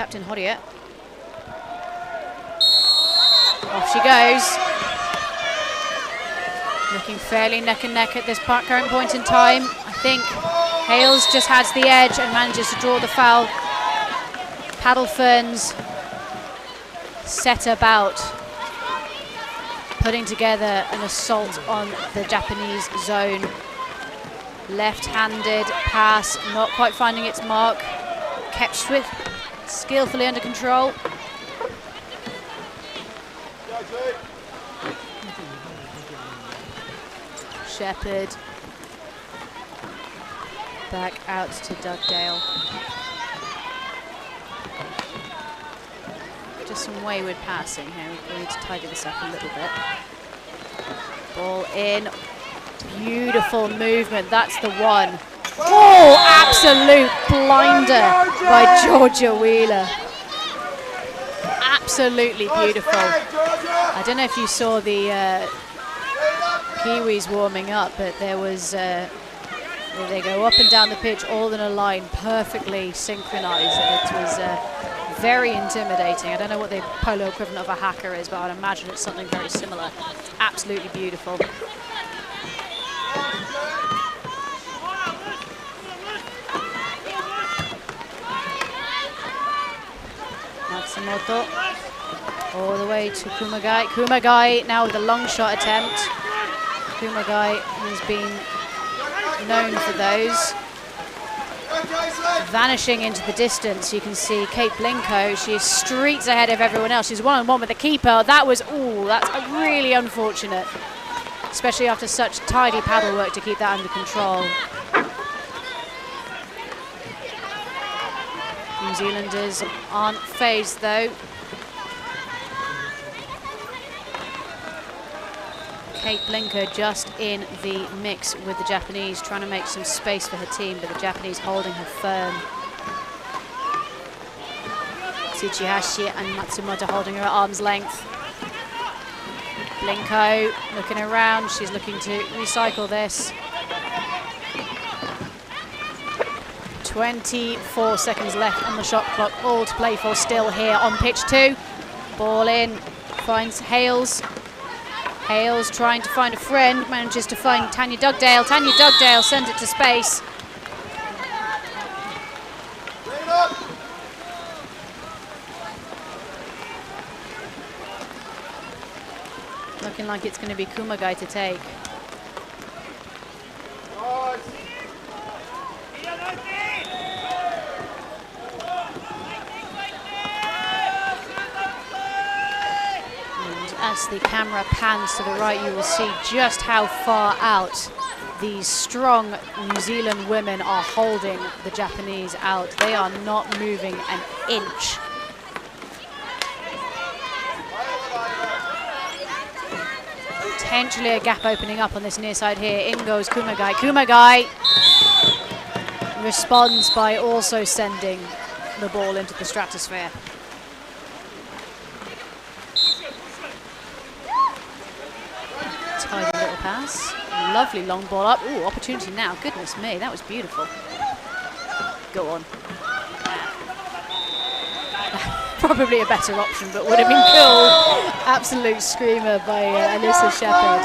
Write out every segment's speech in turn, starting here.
Captain Hodier. Off she goes. Looking fairly neck and neck at this current point in time. I think Hales just has the edge and manages to draw the foul. Paddle Ferns set about putting together an assault on the Japanese zone. Left-handed pass, not quite finding its mark. Kept skillfully under control. Shepherd back out to Dugdale. Just some wayward passing here. We need to tidy this up a little bit. Ball in. Beautiful movement. That's the one. Oh, absolute blinder by Georgia Wheeler. Absolutely beautiful. I don't know if you saw the Kiwis warming up, but there was they go up and down the pitch all in a line, perfectly synchronized. It was very intimidating. I don't know what the polo equivalent of a hacker is, but I'd imagine it's something very similar. Absolutely beautiful. Matsumoto all the way to Kumagai. Kumagai now with a long shot attempt. Kumagai has been known for those. Vanishing into the distance, you can see Kate Blinko. She's streets ahead of everyone else. She's one-on-one with the keeper. That was, ooh, that's really unfortunate, especially after such tidy paddle work to keep that under control. New Zealanders aren't phased though. Kate Blinker just in the mix with the Japanese, trying to make some space for her team, but the Japanese holding her firm. Tsuchihashi and Matsumoto holding her at arm's length. Blinko looking around, she's looking to recycle this. 24 seconds left on the shot clock, all to play for still here on pitch 2. Ball in, finds Hales. Hales trying to find a friend, manages to find Tanya Dugdale. Tanya Dugdale sends it to space. Looking like it's going to be Kumagai to take. As the camera pans to the right, you will see just how far out these strong New Zealand women are holding the Japanese out. They are not moving an inch. Potentially a gap opening up on this near side here. In goes Kumagai. Kumagai responds by also sending the ball into the stratosphere. Tidy little pass. Lovely long ball up. Ooh, opportunity now. Goodness me, that was beautiful. Go on. Probably a better option, but would have been cool. Absolute screamer by Alyssa Shepherd.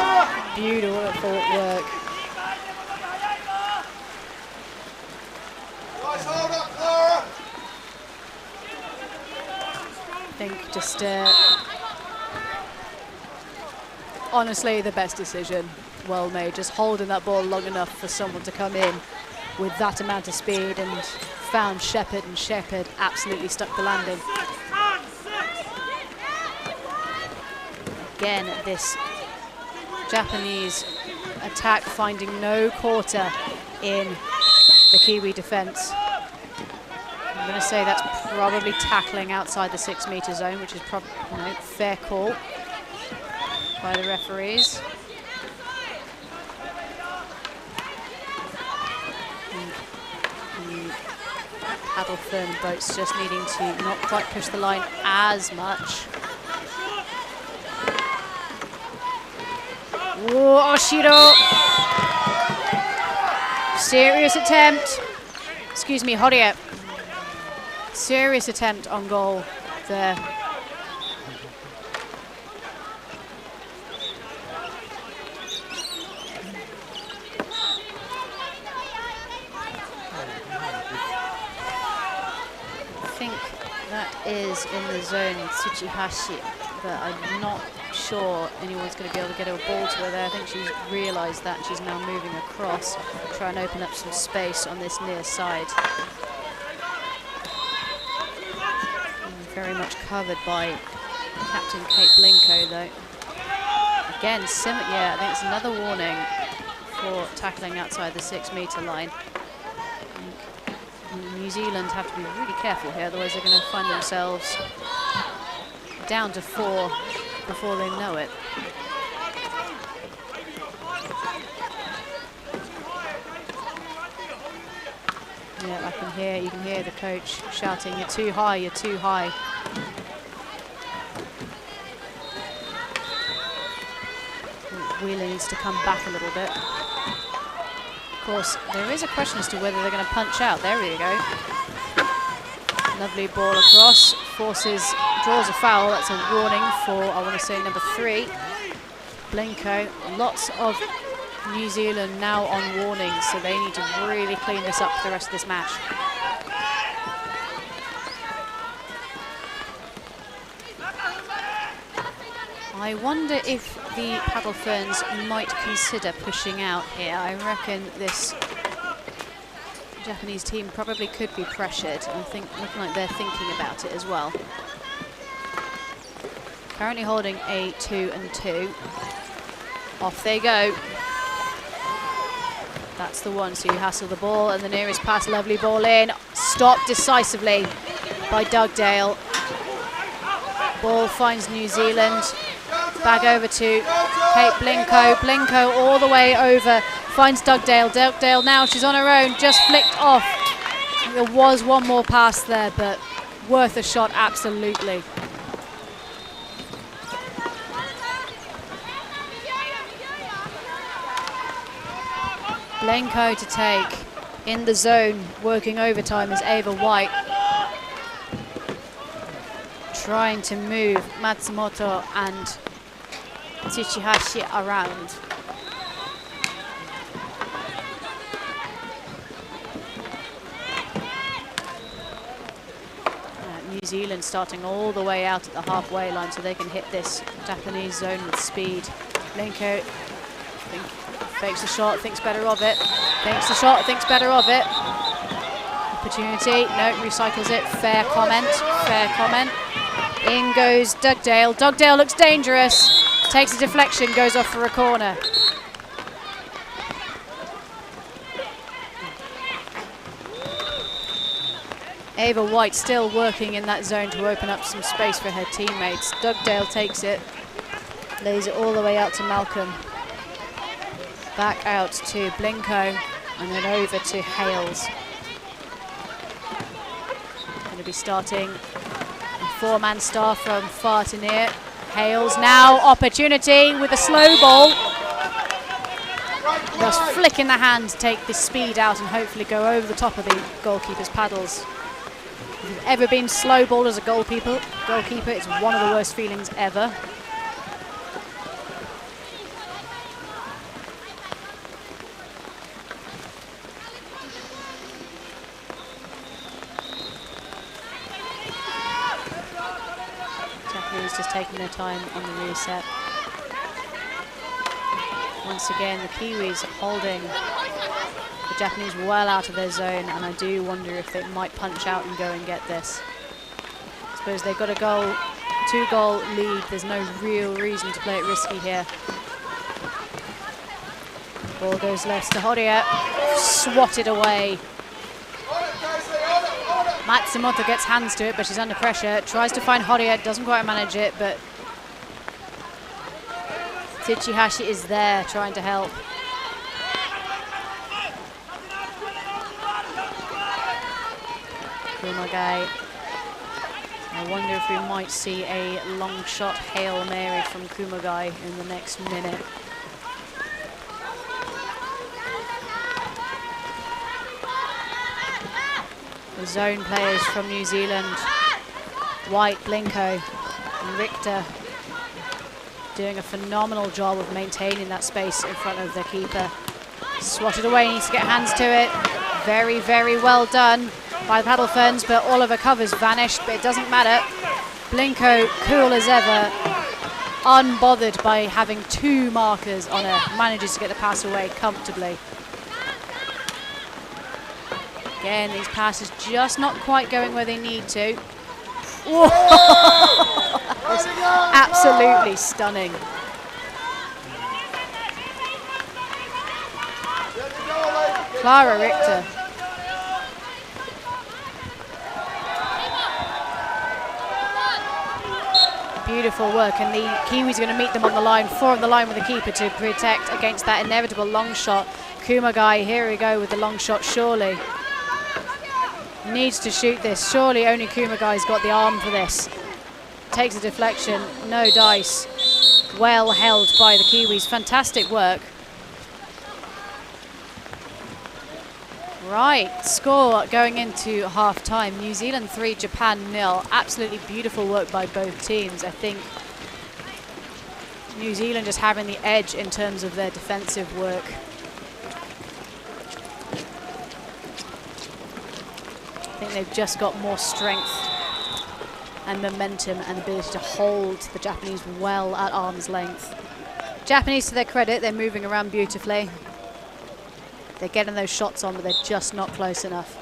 Beautiful work. I think just honestly the best decision, well made, just holding that ball long enough for someone to come in with that amount of speed, and found Shepherd, and Shepherd absolutely stuck the landing. Again, this Japanese attack finding no quarter in the Kiwi defence. I'm going to say that's probably tackling outside the 6 metre zone, which is probably fair call by the referees. And the paddle firm boats just needing to not quite push the line as much. Whoa, Oshiro! Serious attempt. Excuse me, Horia. Serious attempt on goal there. I think that is in the zone, Tsuchihashi, but I'm not sure anyone's going to be able to get a ball to her there. I think she's realised that and she's now moving across, try and open up some space on this near side. Very much covered by Captain Kate Blinko, though. Again, yeah, I think it's another warning for tackling outside the 6-metre line. New Zealand have to be really careful here, otherwise they're going to find themselves down to 4 before they know it. Yeah, you can hear the coach shouting, "You're too high, you're too high." Wheeler needs to come back a little bit. Of course, there is a question as to whether they're going to punch out. There we go. Lovely ball across, draws a foul. That's a warning for, I want to say, number 3, Blinko. Lots of New Zealand now on warning, so they need to really clean this up for the rest of this match. I wonder if the Paddle Ferns might consider pushing out here. I reckon this Japanese team probably could be pressured. I think looking like they're thinking about it as well. Currently holding a 2-2. Off they go. That's the one, so you hassle the ball and the nearest pass, lovely ball in. Stopped decisively by Dugdale. Ball finds New Zealand. Back over to Kate Blinko. Blinko all the way over, finds Dugdale. Dugdale now, she's on her own, just flicked off. There was one more pass there, but worth a shot, absolutely. Blinko to take in the zone, working overtime is Ava White. Trying to move Matsumoto and Tsuchihashi around. New Zealand starting all the way out at the halfway line so they can hit this Japanese zone with speed. Blinko fakes the shot, thinks better of it. Fakes the shot, thinks better of it. Opportunity, no, recycles it. Fair comment, fair comment. In goes Dugdale. Dugdale looks dangerous. Takes a deflection, goes off for a corner. Ava White still working in that zone to open up some space for her teammates. Dugdale takes it, lays it all the way out to Malcolm. Back out to Blinko, and then over to Hales. Going to be starting a 4-man star from far to near. Hales now, opportunity with a slow ball. Just flicking the hand to take the speed out and hopefully go over the top of the goalkeeper's paddles. If you've ever been slow balled as a goalkeeper, it's one of the worst feelings ever. Just taking their time on the reset. Once again, the Kiwis holding the Japanese well out of their zone, and I do wonder if they might punch out and go and get this. I suppose they've got a 2-goal lead. There's no real reason to play it risky here. Ball goes left to Horia, swatted away. Matsumoto gets hands to it, but she's under pressure. Tries to find Horia, doesn't quite manage it, but Tsuchihashi is there trying to help. Kumagai. I wonder if we might see a long shot Hail Mary from Kumagai in the next minute. The zone players from New Zealand, White, Blinko, and Richter, doing a phenomenal job of maintaining that space in front of the keeper. Swatted away, needs to get hands to it. Very, very well done by the paddle ferns, but all of her cover's vanished, but it doesn't matter. Blinko, cool as ever, unbothered by having 2 markers on her, manages to get the pass away comfortably. Again, these passes just not quite going where they need to. Whoa! That was absolutely stunning. Clara Richter. Beautiful work, and the Kiwis are going to meet them on the line, 4 on the line with the keeper to protect against that inevitable long shot. Kumagai, here we go with the long shot, surely. Needs to shoot this. Surely only Kumagai's got the arm for this. Takes a deflection, no dice. Well held by the Kiwis. Fantastic work. Right, score going into half time. New Zealand 3, Japan 0. Absolutely beautiful work by both teams. I think New Zealand just having the edge in terms of their defensive work. I think they've just got more strength and momentum and ability to hold the Japanese well at arm's length. Japanese, to their credit, they're moving around beautifully. They're getting those shots on, but they're just not close enough.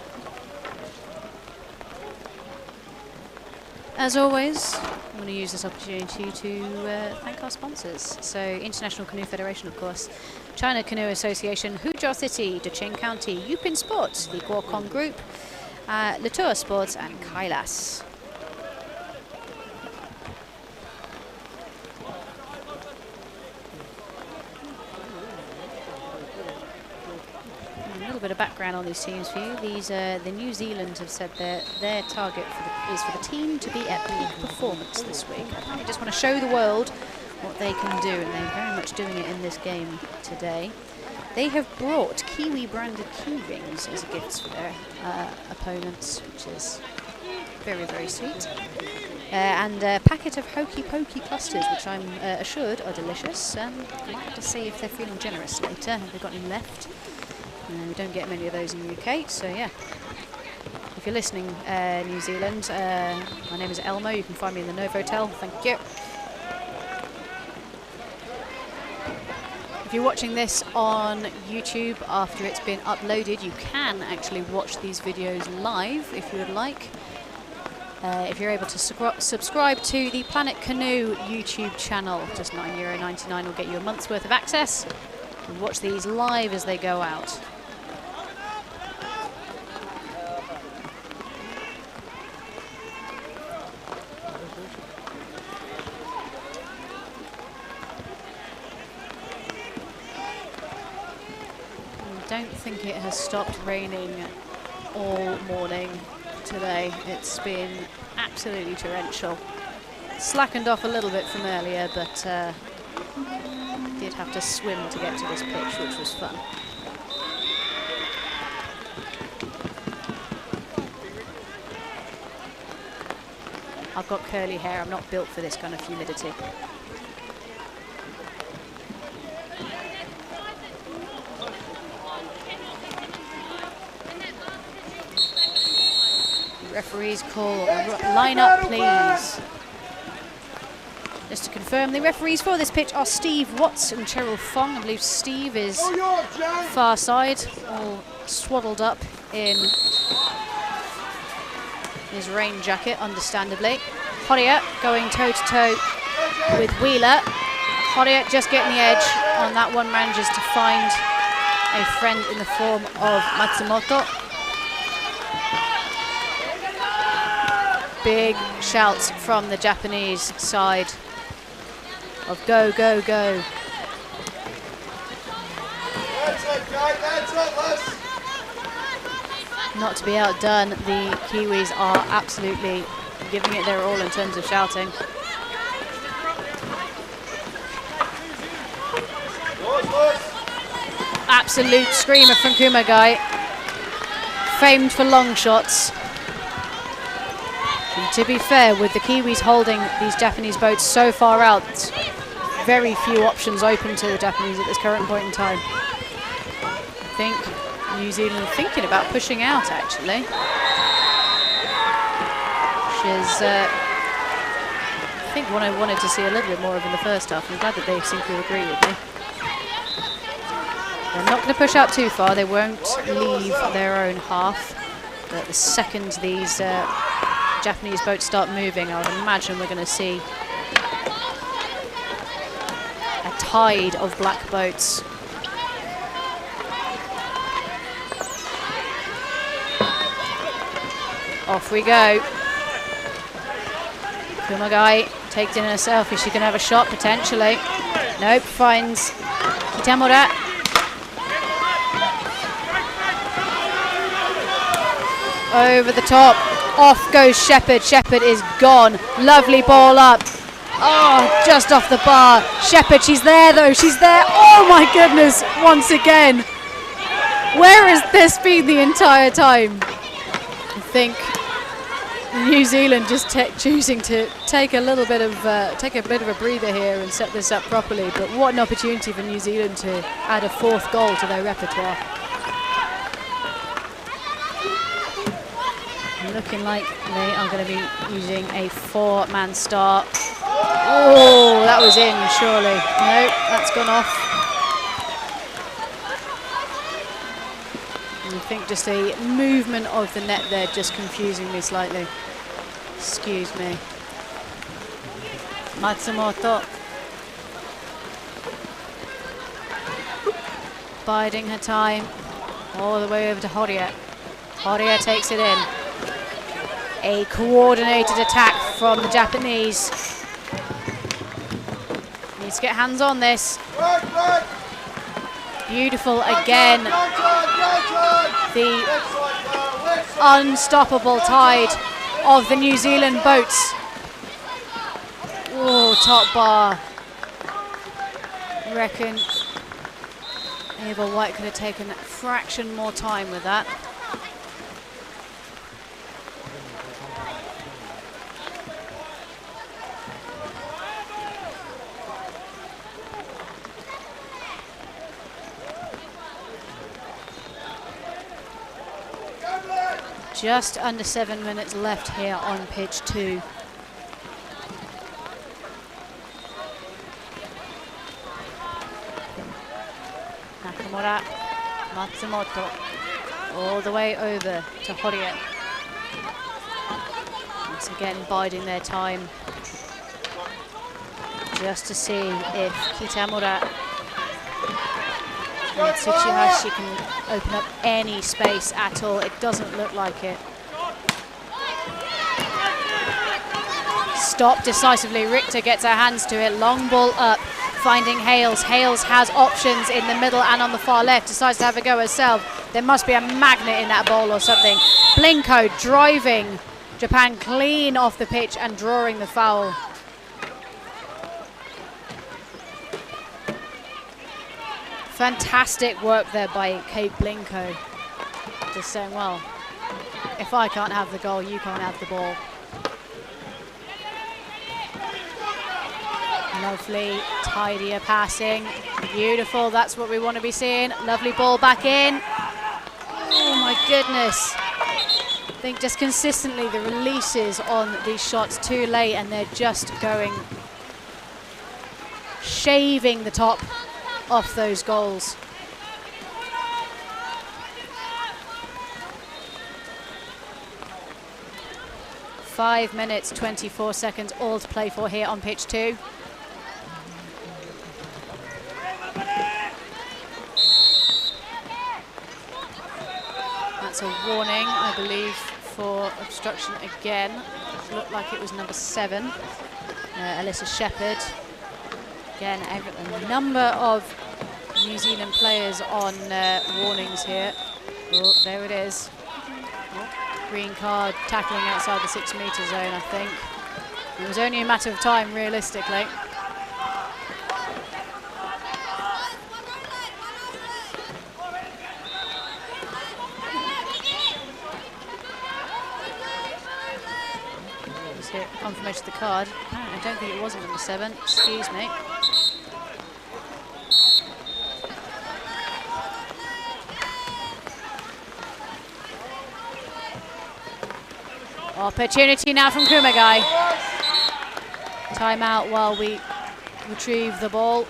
As always, I'm going to use this opportunity to thank our sponsors. So, International Canoe Federation, of course, China Canoe Association, Huzhou City, Deqing County, Yupin Sports, the Guokong Group, Latour Sports, and Kailas. A little bit of background on these teams for you. These, the New Zealand have said their target is for the team to be at peak performance this week. They just want to show the world what they can do, and they're very much doing it in this game today. They have brought Kiwi-branded key rings as gifts for their opponents, which is very, very sweet. And a packet of Hokey Pokey clusters, which I'm assured are delicious. I might have to see if they're feeling generous later. Have they got any left? We don't get many of those in the UK, so yeah. If you're listening, New Zealand, my name is Elmo. You can find me in the Novotel. Thank you. If you're watching this on YouTube after it's been uploaded, you can actually watch these videos live if you would like. If you're able to subscribe to the Planet Canoe YouTube channel, just €9.99 will get you a month's worth of access. And watch these live as they go out. I don't think it has stopped raining all morning today. It's been absolutely torrential. Slackened off a little bit from earlier, but did have to swim to get to this pitch, which was fun. I've got curly hair. I'm not built for this kind of humidity. Referees call line up, please. Just to confirm, the referees for this pitch are Steve Watts and Cheryl Fong. I believe Steve is far side, all swaddled up in his rain jacket, understandably. Horia going toe-to-toe with Wheeler. Horia just getting the edge on that one, manages to find a friend in the form of Matsumoto. Big shouts from the Japanese side of go, go, go. Not to be outdone, the Kiwis are absolutely giving it their all in terms of shouting. Absolute screamer from Kumagai, famed for long shots. to be fair, with the Kiwis holding these Japanese boats so far out, very few options open to the Japanese at this current point in time. I think New Zealand thinking about pushing out, actually. Which is, I think, what I wanted to see a little bit more of in the first half. I'm glad that they seem to agree with me. They're not going to push out too far. They won't leave their own half. But the second these Japanese boats start moving, I would imagine we're going to see a tide of black boats. Off we go. Kumagai takes in herself. Is she going to have a shot potentially? Nope, finds Kitamura. Over the top. Off goes Shepherd. Shepherd is gone. Lovely ball up. Oh, just off the bar. Shepherd, she's there though. She's there. Oh my goodness. Once again. Where has this been the entire time? I think New Zealand just choosing to take a little bit of a breather here and set this up properly. But what an opportunity for New Zealand to add a fourth goal to their repertoire. Looking like they are going to be using a four-man start. Oh, that was in, surely. No, that's gone off. And I think just a movement of the net there just confusing me slightly. Excuse me. Matsumoto. Biding her time. All the way over to Horia. Horia takes it in. A coordinated attack from the Japanese. Needs to get hands on this. Beautiful again. The unstoppable tide of the New Zealand boats. Oh, top bar. I reckon Ava White could have taken a fraction more time with that. Just under 7 minutes left here on pitch 2. Nakamura, Matsumoto, all the way over to Horia. Once again biding their time, just to see if Kitamura and Tsuchihashi can open up any space at all. It doesn't look like it. Stop decisively. Richter gets her hands to it. Long ball up, finding Hales. Hales has options in the middle and on the far left. Decides to have a go herself. There must be a magnet in that ball or something. Blinko driving Japan clean off the pitch and drawing the foul. Fantastic work there by Kate Blinko. Just saying, well, if I can't have the goal, you can't have the ball. Lovely, tidier passing. Beautiful, that's what we want to be seeing. Lovely ball back in. Oh my goodness. I think just consistently the releases on these shots too late, and they're just going, shaving the top off those goals. Five minutes, 24 seconds, all to play for here on pitch 2. That's a warning, I believe, for obstruction again. It looked like it was number 7, Alyssa Shepherd. Again, a number of New Zealand players on warnings here. Oh, there it is. Oh, green card, tackling outside the 6-metre zone, I think. It was only a matter of time, realistically. confirmation of the card. I don't think it was number 7. Excuse me. Opportunity now from Kumagai. Timeout while we retrieve the ball.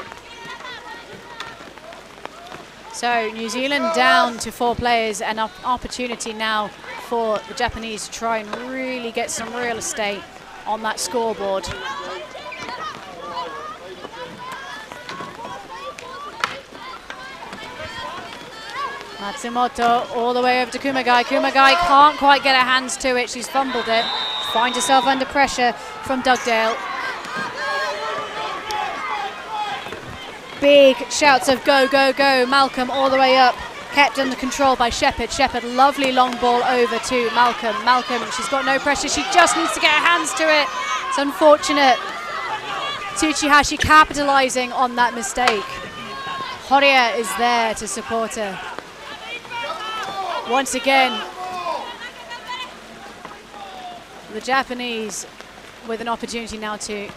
So New Zealand down to 4 players, and an opportunity now for the Japanese to try and really get some real estate on that scoreboard. Matsumoto all the way over to Kumagai. Kumagai can't quite get her hands to it. She's fumbled it. She finds herself under pressure from Dugdale. Big shouts of go, go, go. Malcolm all the way up. Kept under control by Shepherd. Shepherd, lovely long ball over to Malcolm. Malcolm, she's got no pressure. She just needs to get her hands to it. It's unfortunate. Tsuchihashi capitalizing on that mistake. Horia is there to support her. Once again, the Japanese with an opportunity now to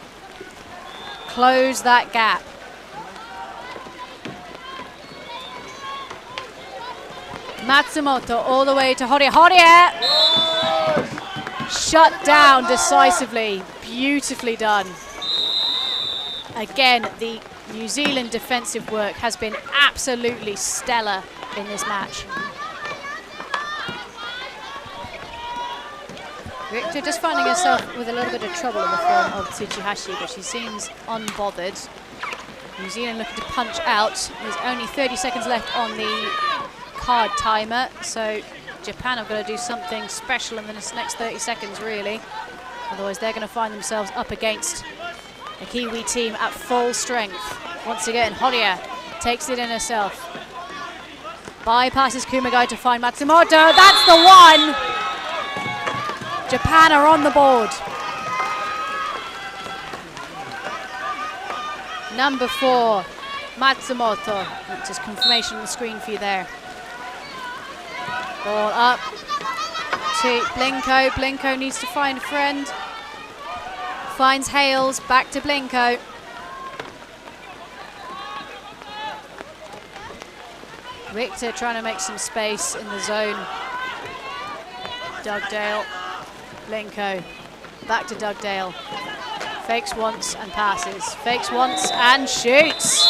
close that gap. Matsumoto all the way to Horia. Horia! Shut down decisively. Beautifully done. Again, the New Zealand defensive work has been absolutely stellar in this match. Victor just finding herself with a little bit of trouble in the form of Tsuchihashi, but she seems unbothered. New Zealand looking to punch out. There's only 30 seconds left on the card timer, so Japan have got to do something special in the next 30 seconds, really. Otherwise, they're going to find themselves up against a Kiwi team at full strength. Once again, Horia takes it in herself. Bypasses Kumagai to find Matsumoto. That's the one! Japan are on the board. Number 4, Matsumoto. Just confirmation on the screen for you there. Ball up to Blinko. Blinko needs to find a friend. Finds Hales, back to Blinko. Richter trying to make some space in the zone. Dugdale. Blinko, back to Dugdale. Fakes once and passes. Fakes once and shoots.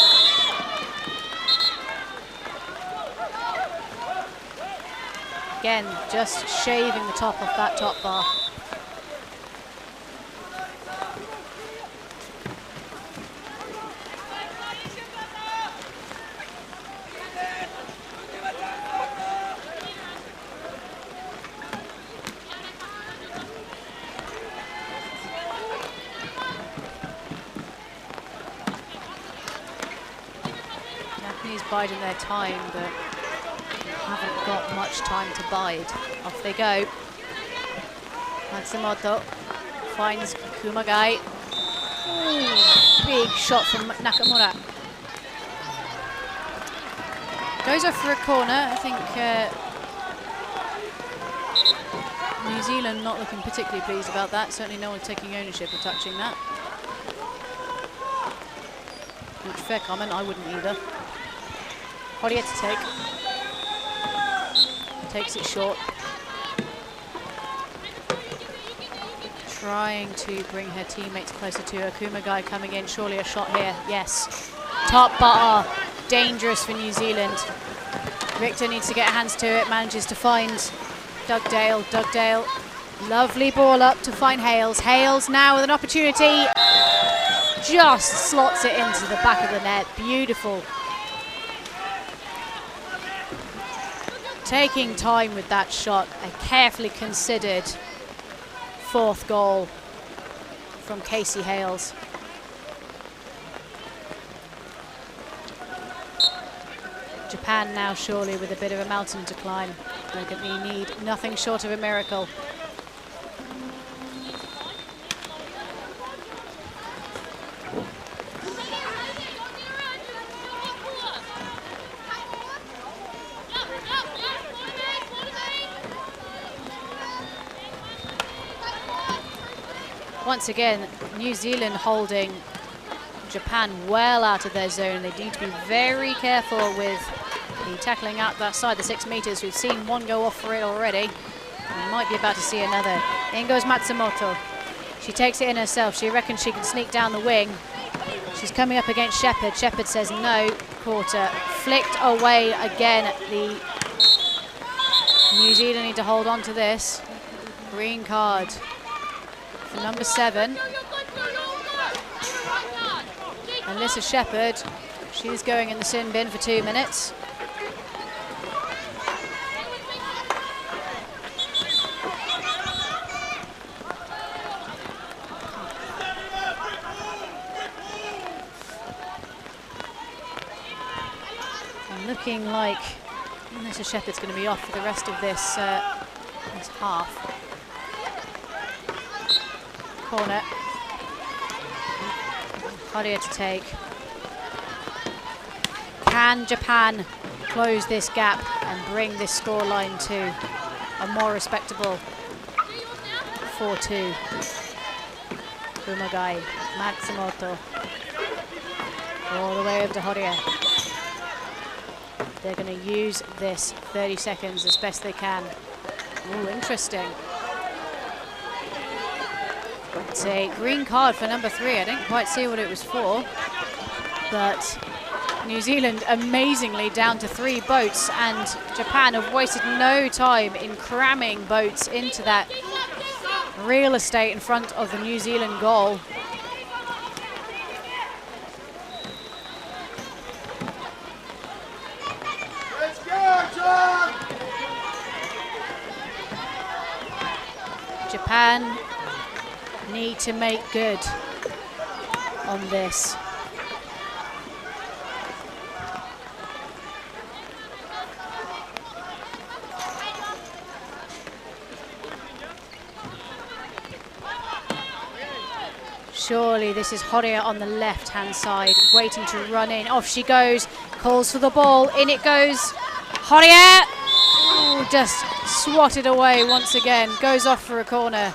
Again, just shaving the top off that top bar. Biding their time, but haven't got much time to bide. Off they go. Matsumoto finds Kumagai. Ooh, big shot from Nakamura. Goes off for a corner. I think New Zealand not looking particularly pleased about that. Certainly no one taking ownership of touching that. Which, fair comment, I wouldn't either. Horia to take. Takes it short. Trying to bring her teammates closer to her. Kumagai coming in. Surely a shot here. Yes. Top bar. Dangerous for New Zealand. Richter needs to get her hands to it. Manages to find Dugdale. Dugdale. Lovely ball up to find Hales. Hales now with an opportunity. Just slots it into the back of the net. Beautiful. Taking time with that shot, a carefully considered 4th goal from Casey Hales. Japan now surely with a bit of a mountain to climb. They need nothing short of a miracle. once again, New Zealand holding Japan well out of their zone. They need to be very careful with the tackling out that side, the 6 meters. We've seen one go off for it already. We might be about to see another. In goes Matsumoto. She takes it in herself. She reckons she can sneak down the wing. She's coming up against Shepherd. Shepherd says no. Quarter flicked away again. The New Zealand need to hold on to this. Green card for number 7. Alyssa Shepherd. She's going in the sin bin for 2 minutes. Looking like Alyssa Shepherd's going to be off for the rest of this half. Corner. Horia to take. Can Japan close this gap and bring this scoreline to a more respectable 4-2? Kumagai, Matsumoto, all the way over to Horia. They're going to use this 30 seconds as best they can. Ooh, interesting. It's a green card for number 3. I didn't quite see what it was for, but New Zealand amazingly down to 3 boats, and Japan have wasted no time in cramming boats into that real estate in front of the New Zealand goal. Japan need to make good on this. Surely this is Horia on the left-hand side, waiting to run in. Off she goes, calls for the ball, in it goes. Horia! Ooh, just swatted away once again, goes off for a corner.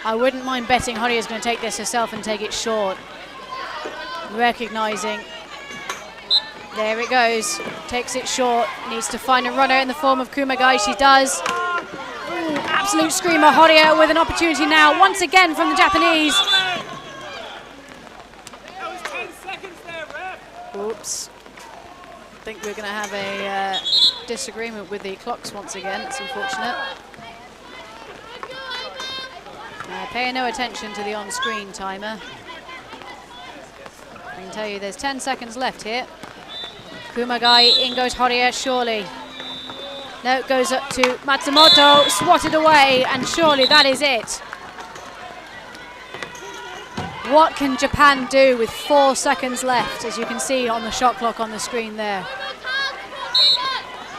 I wouldn't mind betting Horia's going to take this herself and take it short. Recognising. There it goes, takes it short, needs to find a runner in the form of Kumagai, she does. Ooh, absolute screamer, Horia with an opportunity now, once again from the Japanese. Oops. I think we're going to have a disagreement with the clocks once again. It's unfortunate. Pay no attention to the on-screen timer. I can tell you there's 10 seconds left here. Kumagai, in goes Horia, surely. No, it goes up to Matsumoto, swatted away, and surely that is it. What can Japan do with 4 seconds left, as you can see on the shot clock on the screen there?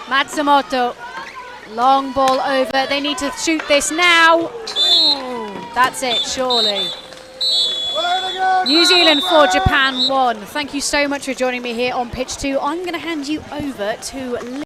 Matsumoto, long ball over. They need to shoot this now. Ooh, that's it, surely. New Zealand 4, Japan 1. Thank you so much for joining me here on Pitch 2. I'm going to hand you over to